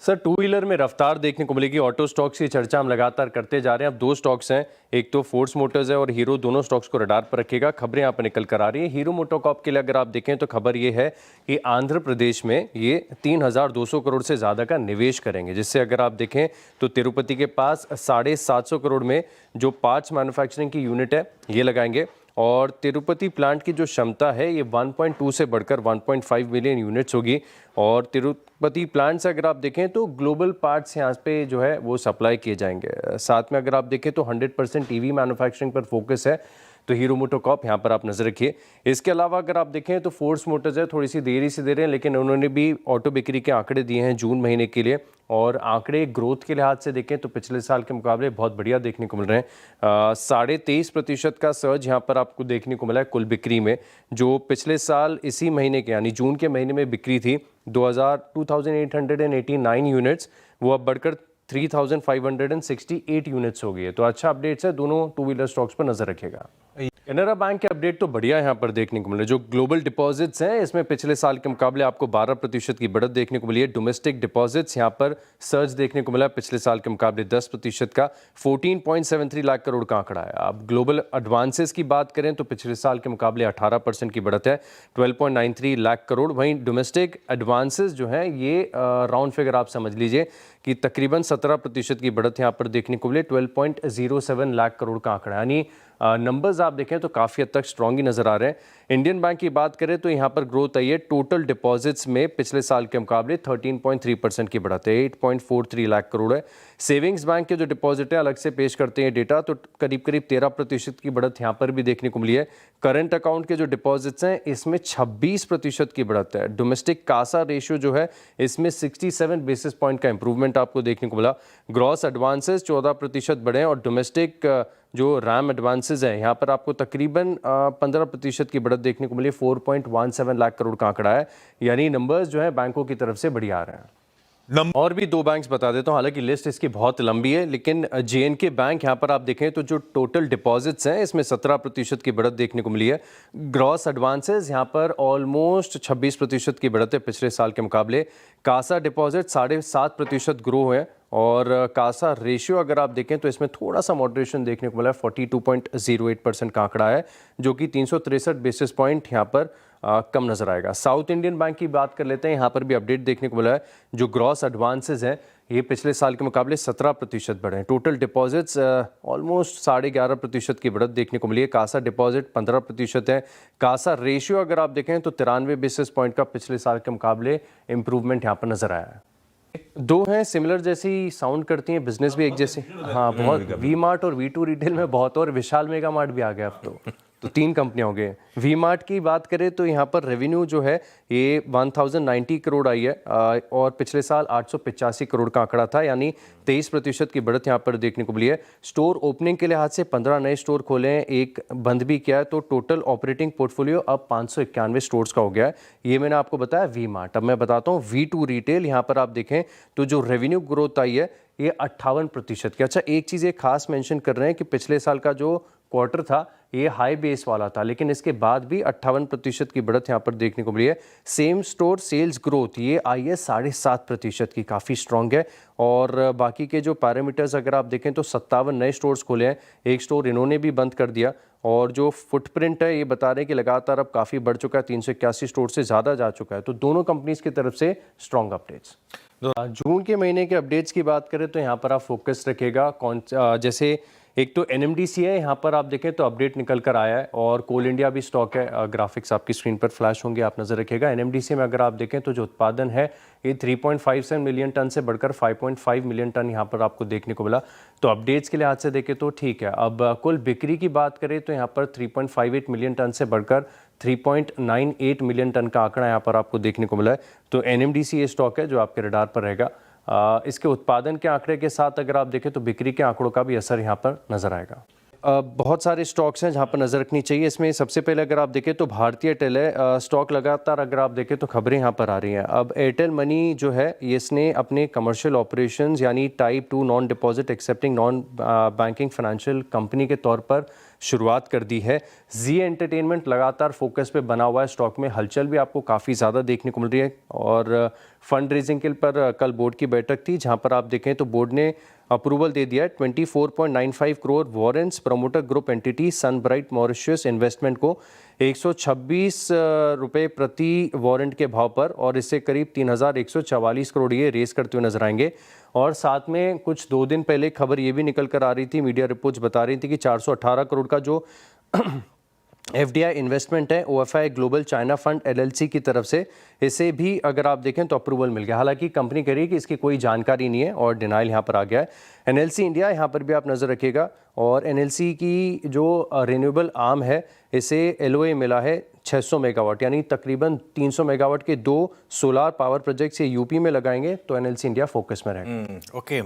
Sir two wheeler में रफ्तार देखने को मिलेगी। ऑटो स्टॉक्स की चर्चा हम लगातार करते जा रहे हैं। अब दो स्टॉक्स हैं, एक तो फोर्स मोटर्स है और हीरो, दोनों स्टॉक्स को रडार पर रखेगा। खबरें यहाँ पर निकल कर आ रही है। हीरो मोटोकॉर्प के लिए अगर आप देखें तो खबर ये है कि आंध्र प्रदेश में ये 3,200 करोड़ से ज़्यादा का निवेश करेंगे, जिससे अगर आप देखें तो तिरुपति के पास 750 करोड़ में जो पार्ट्स मैन्युफैक्चरिंग की यूनिट है ये लगाएंगे। और तिरुपति प्लांट की जो क्षमता है ये 1.2 से बढ़कर 1.5 मिलियन यूनिट्स होगी। और तिरुपति प्लांट से अगर आप देखें तो ग्लोबल पार्ट्स यहाँ पे जो है वो सप्लाई किए जाएंगे। साथ में अगर आप देखें तो 100% ईवी मैन्युफैक्चरिंग पर फोकस है, तो हीरो मोटोकॉर्प यहाँ पर आप नजर रखिए। इसके अलावा अगर आप देखें तो फोर्स मोटर्स है, थोड़ी सी देरी से दे रहे हैं, लेकिन उन्होंने भी ऑटो बिक्री के आंकड़े दिए हैं जून महीने के लिए। और आंकड़े ग्रोथ के लिहाज से देखें तो पिछले साल के मुकाबले बहुत बढ़िया देखने को मिल रहे हैं। 23.5% का सर्ज यहाँ पर आपको देखने को मिला है कुल बिक्री में। जो पिछले साल इसी महीने के यानी जून के महीने में बिक्री थी 2889 यूनिट्स, वो अब बढ़कर 3568 यूनिट्स हो गई है। तो अच्छा अपडेट्स है, दोनों टू व्हीलर स्टॉक्स पर नजर रखेगा। कैनरा बैंक के अपडेट तो बढ़िया यहाँ पर देखने को मिले। जो ग्लोबल डिपॉजिट्स हैं इसमें पिछले साल के मुकाबले आपको 12% की बढ़त देखने को मिली है। डोमेस्टिक डिपॉजिट्स यहाँ पर सर्ज देखने को मिला पिछले साल के मुकाबले 10% का 14.73 लाख करोड़ का आंकड़ा है। अब ग्लोबल एडवांसेस की बात करें तो पिछले साल के मुकाबले 18% की बढ़त है, 12.93 लाख करोड़। वहीं डोमेस्टिक एडवांसेस जो है ये राउंड फिगर आप समझ लीजिए कि तकरीबन 17% की बढ़त यहाँ पर देखने को मिले, 12.07 लाख करोड़ का आंकड़ा। यानी नंबर्स आप देखें तो काफ़ी हद तक स्ट्रॉन्ग ही नज़र आ रहे हैं। इंडियन बैंक की बात करें तो यहाँ पर ग्रोथ आई है। टोटल डिपॉजिट्स में पिछले साल के मुकाबले 13.3% की बढ़त है, 8.43 लाख करोड़ है। सेविंग्स बैंक के जो डिपॉजिट है अलग से पेश करते हैं डेटा, तो करीब करीब 13% की बढ़त यहाँ पर भी देखने को मिली है। करंट अकाउंट के जो डिपॉजिट्स हैं इसमें 26% की बढ़त है। डोमेस्टिक कासा रेशियो जो है इसमें 67 बेसिस पॉइंट का इंप्रूवमेंट आपको देखने को मिला। ग्रॉस एडवांसेस 14% बढ़े और डोमेस्टिक जो रैम एडवांसेस है यहाँ पर आपको तकरीबन 15% की बढ़त देखने को मिली, 4.17 लाख करोड़ का आंकड़ा है। यानी नंबर्स जो है बैंकों की तरफ से बढ़िया आ रहे हैं। और भी दो बैंक्स बता देता हूँ, हालांकि लिस्ट इसकी बहुत लंबी है, लेकिन जे.एन.के बैंक यहाँ पर आप देखें तो जो टोटल डिपॉजिट्स हैं इसमें 17% की बढ़त देखने को मिली है। ग्रॉस एडवांसेस यहाँ पर ऑलमोस्ट 26% की बढ़त है पिछले साल के मुकाबले। कासा डिपॉजिट 7.5% ग्रो हुए और कासा रेशियो अगर आप देखें तो इसमें थोड़ा सा मॉडरेशन देखने को मिला है, 42.08% का आंकड़ा है, जो कि 363 बेसिस पॉइंट यहाँ पर कम नजर आएगा। साउथ इंडियन बैंक की बात कर लेते हैं, यहाँ पर भी अपडेट देखने को मिला है। जो ग्रॉस एडवांसेस हैं ये पिछले साल के मुकाबले 17% बढ़े हैं। टोटल डिपॉजिट्स ऑलमोस्ट 11.5% की बढ़त देखने को मिली है। कासा डिपॉजिट 15% है। कासा रेशियो अगर आप देखें तो 93 बेसिस पॉइंट का पिछले साल के मुकाबले इंप्रूवमेंट यहाँ पर नजर आया है। दो हैं सिमिलर जैसी साउंड करती हैं, बिजनेस भी एक जैसे। हाँ बहुत, वी मार्ट और वी टू रिटेल में बहुत, और विशाल मेगा मार्ट भी आ गया अब तो 3 कंपनियां हो गई। वी मार्ट की बात करें तो यहाँ पर रेवेन्यू जो है ये 1090 करोड़ आई है और पिछले साल 885 करोड़ का आंकड़ा था, यानी 23% की बढ़त यहाँ पर देखने को मिली है। स्टोर ओपनिंग के लिहाज से 15 नए स्टोर खोले हैं, एक बंद भी किया है, तो टोटल ऑपरेटिंग पोर्टफोलियो अब 591 स्टोर्स का हो गया है। ये मैंने आपको बताया वी मार्ट। अब मैं बताता हूँ वी टू रिटेल। यहाँ पर आप देखें तो जो रेवेन्यू ग्रोथ आई है ये 58% की। अच्छा, एक चीज़ एक खास मेंशन कर रहे हैं कि पिछले साल का जो क्वार्टर था ये हाई बेस वाला था, लेकिन इसके बाद भी 58% की बढ़त यहाँ पर देखने को मिली है। सेम स्टोर सेल्स ग्रोथ ये आई है 7.5% की, काफ़ी स्ट्रॉन्ग है। और बाकी के जो पैरामीटर्स अगर आप देखें तो 57 नए स्टोर्स खोले हैं, एक स्टोर इन्होंने भी बंद कर दिया। और जो फुटप्रिंट है ये बता रहे हैं कि लगातार अब काफ़ी बढ़ चुका है, 381 स्टोर से ज़्यादा जा चुका है। तो दोनों कंपनीज की तरफ से स्ट्रॉन्ग अपडेट्स। जून के महीने के अपडेट्स की बात करें तो यहाँ पर आप फोकस रखेगा जैसे एक तो NMDC है, यहाँ पर आप देखें तो अपडेट निकल कर आया है, और कोल इंडिया भी स्टॉक है। ग्राफिक्स आपकी स्क्रीन पर फ्लैश होंगे, आप नजर रखिएगा। NMDC में अगर आप देखें तो जो उत्पादन है ये 3.57 मिलियन टन से बढ़कर 5.5 मिलियन टन यहाँ पर आपको देखने को मिला। तो अपडेट्स के लिहाज से देखें तो ठीक है। अब कुल बिक्री की बात करें तो यहाँ पर 3.58 मिलियन टन से बढ़कर 3.98 मिलियन टन का आंकड़ा यहाँ पर आपको देखने को मिला है। तो NMDC ये स्टॉक है जो आपके रडार पर रहेगा। इसके उत्पादन के आंकड़े के साथ अगर आप देखें तो बिक्री के आंकड़ों का भी असर यहाँ पर नजर आएगा। बहुत सारे स्टॉक्स हैं जहाँ पर नज़र रखनी चाहिए। इसमें सबसे पहले अगर आप देखें तो भारतीय एयरटेल है। स्टॉक लगातार अगर आप देखें तो खबरें यहाँ पर आ रही हैं। अब एयरटेल मनी जो है इसने अपने कमर्शियल ऑपरेशंस यानी type 2 non deposit accepting non banking financial company के तौर पर शुरुआत कर दी है। जी एंटरटेनमेंट लगातार फोकस पे बना हुआ है। स्टॉक में हलचल भी आपको काफ़ी ज़्यादा देखने को मिल रही है और फंड रेजिंग के पर कल बोर्ड की बैठक थी, जहां पर आप देखें तो बोर्ड ने अप्रूवल दे दिया है 24.95 crore warrants promoter group entity Sunbright Mauritius investment को 126 रुपये प्रति वारंट के भाव पर, और इससे करीब 3,144 करोड़ ये रेस करते हुए नजर आएंगे। और साथ में कुछ 2 दिन पहले खबर ये भी निकल कर आ रही थी, मीडिया रिपोर्ट्स बता रही थी कि 418 करोड़ का जो एफडीआई इन्वेस्टमेंट है ओएफआई ग्लोबल चाइना फंड एलएलसी की तरफ से, इसे भी अगर आप देखें तो अप्रूवल मिल गया। हालांकि कंपनी कह रही है कि इसकी कोई जानकारी नहीं है और डिनाइल यहाँ पर आ गया है। एनएलसी इंडिया यहाँ पर भी आप नज़र रखिएगा, और एनएलसी की जो रिन्यूएबल आर्म है इसे एलओए मिला है 600 मेगावाट, यानी तकरीबन 300 मेगावाट के 2 सोलार पावर प्रोजेक्ट्स ये यूपी में लगाएंगे, तो एनएलसी इंडिया फोकस में रहेगा। ओके।